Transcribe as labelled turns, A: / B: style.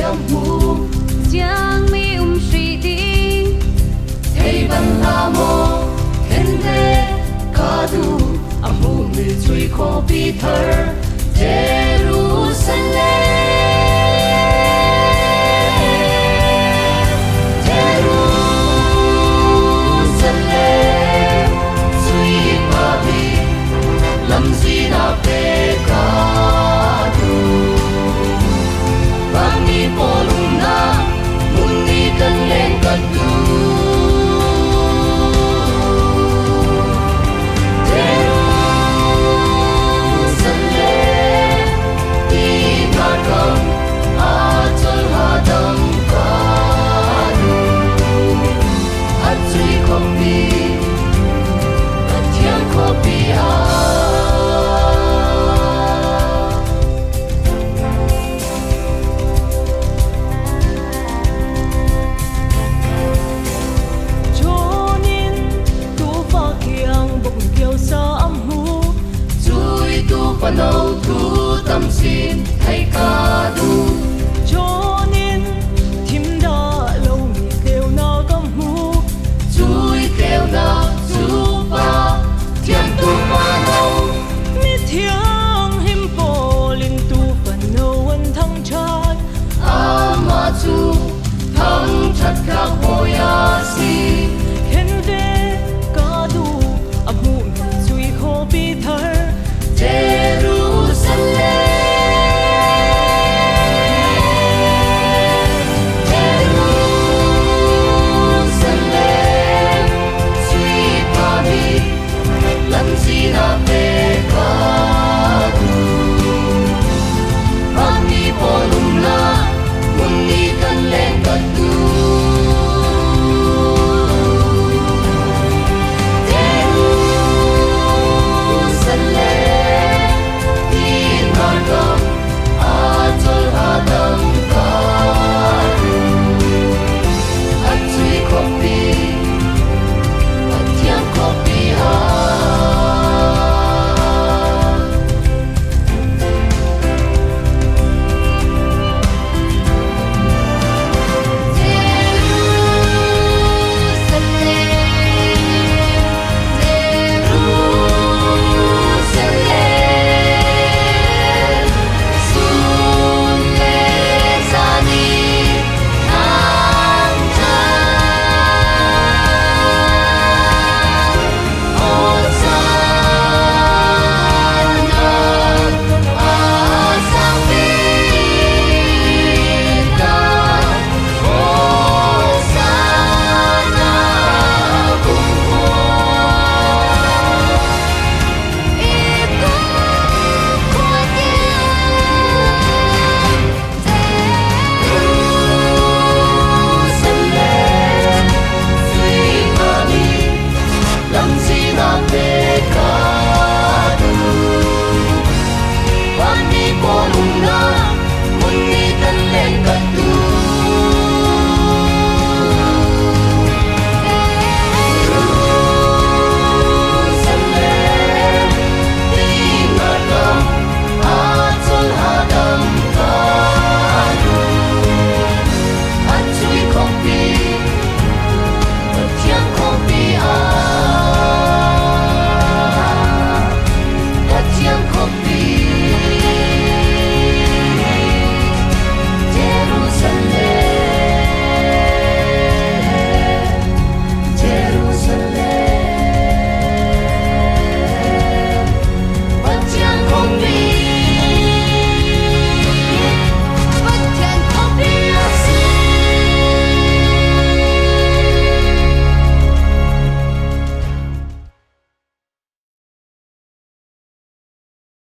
A: âm mưu
B: giang mi suy đi
A: thấy văn la mô khen thế ca du âm mưu mi chui khó Peter nâu thu tâm xin hay ca du
C: cho nên thím đã lâu mi kêu na cam hu
A: chui kêu na chú ba thiam tu ba nâu
C: mi thiang him po linh tu phần nâu an thăng chát
A: ama chu thăng chát khắc boya si